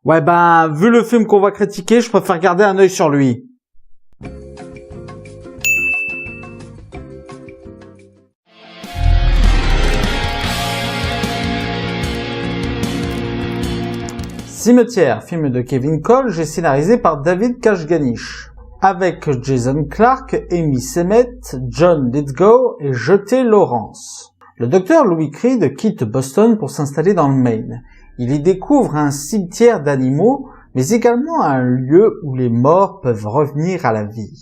Ouais ben, vu le film qu'on va critiquer, je préfère garder un œil sur lui. Cimetière, film de Kevin Kolge et scénarisé par David Kashganish. Avec Jason Clarke, Amy Seymet, John Lithgow et Jeté Lawrence. Le docteur Louis Creed quitte Boston pour s'installer dans le Maine. Il y découvre un cimetière d'animaux, mais également un lieu où les morts peuvent revenir à la vie.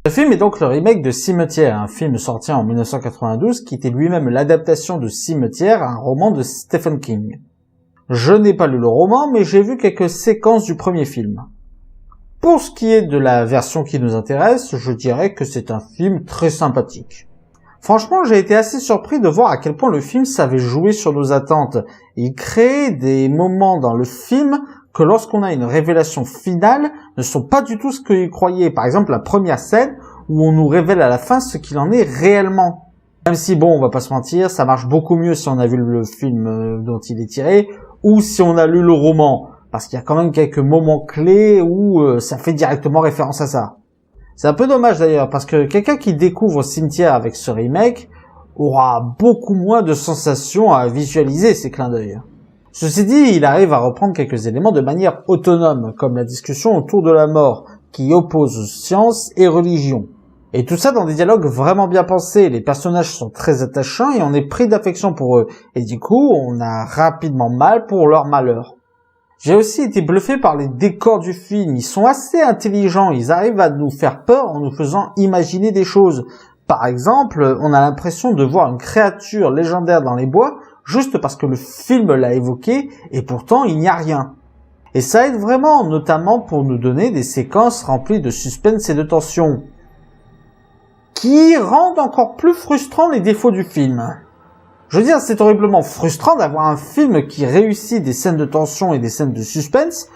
Ce film est donc le remake de Cimetière, un film sorti en 1992 qui était lui-même l'adaptation de Cimetière, un roman de Stephen King. Je n'ai pas lu le roman, mais j'ai vu quelques séquences du premier film. Pour ce qui est de la version qui nous intéresse, je dirais que c'est un film très sympathique. Franchement, j'ai été assez surpris de voir à quel point le film savait jouer sur nos attentes. Il crée des moments dans le film que lorsqu'on a une révélation finale, ne sont pas du tout ce qu'il croyait. Par exemple, la première scène où on nous révèle à la fin ce qu'il en est réellement. Même si, bon, on va pas se mentir, ça marche beaucoup mieux si on a vu le film dont il est tiré, ou si on a lu le roman, parce qu'il y a quand même quelques moments clés où ça fait directement référence à ça. C'est un peu dommage d'ailleurs, parce que quelqu'un qui découvre Cimetière avec ce remake aura beaucoup moins de sensations à visualiser ces clins d'œil. Ceci dit, il arrive à reprendre quelques éléments de manière autonome, comme la discussion autour de la mort, qui oppose science et religion. Et tout ça dans des dialogues vraiment bien pensés, les personnages sont très attachants et on est pris d'affection pour eux, et du coup on a rapidement mal pour leur malheur. J'ai aussi été bluffé par les décors du film, ils sont assez intelligents, ils arrivent à nous faire peur en nous faisant imaginer des choses. Par exemple, on a l'impression de voir une créature légendaire dans les bois, juste parce que le film l'a évoqué, et pourtant il n'y a rien. Et ça aide vraiment, notamment pour nous donner des séquences remplies de suspense et de tension, qui rendent encore plus frustrants les défauts du film. Je veux dire, c'est horriblement frustrant d'avoir un film qui réussit des scènes de tension et des scènes de suspense,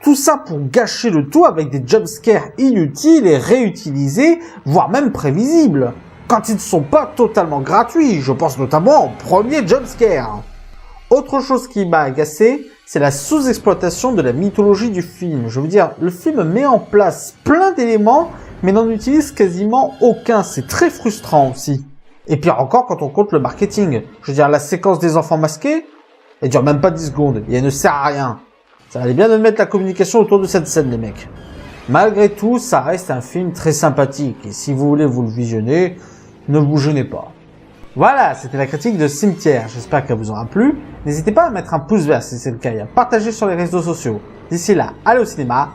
tout ça pour gâcher le tout avec des jumpscares inutiles et réutilisés, voire même prévisibles, quand ils ne sont pas totalement gratuits, je pense notamment au premier jumpscare. Autre chose qui m'a agacé, c'est la sous-exploitation de la mythologie du film. Je veux dire, le film met en place plein d'éléments, mais n'en utilise quasiment aucun. C'est très frustrant aussi. Et pire encore quand on compte le marketing. Je veux dire, la séquence des enfants masqués, elle dure même pas 10 secondes, et elle ne sert à rien. Ça allait bien de mettre la communication autour de cette scène, les mecs. Malgré tout, ça reste un film très sympathique, et si vous voulez vous le visionner, ne vous gênez pas. Voilà, c'était la critique de Cimetière, j'espère qu'elle vous aura plu. N'hésitez pas à mettre un pouce vert si c'est le cas et à partager sur les réseaux sociaux. D'ici là, allez au cinéma,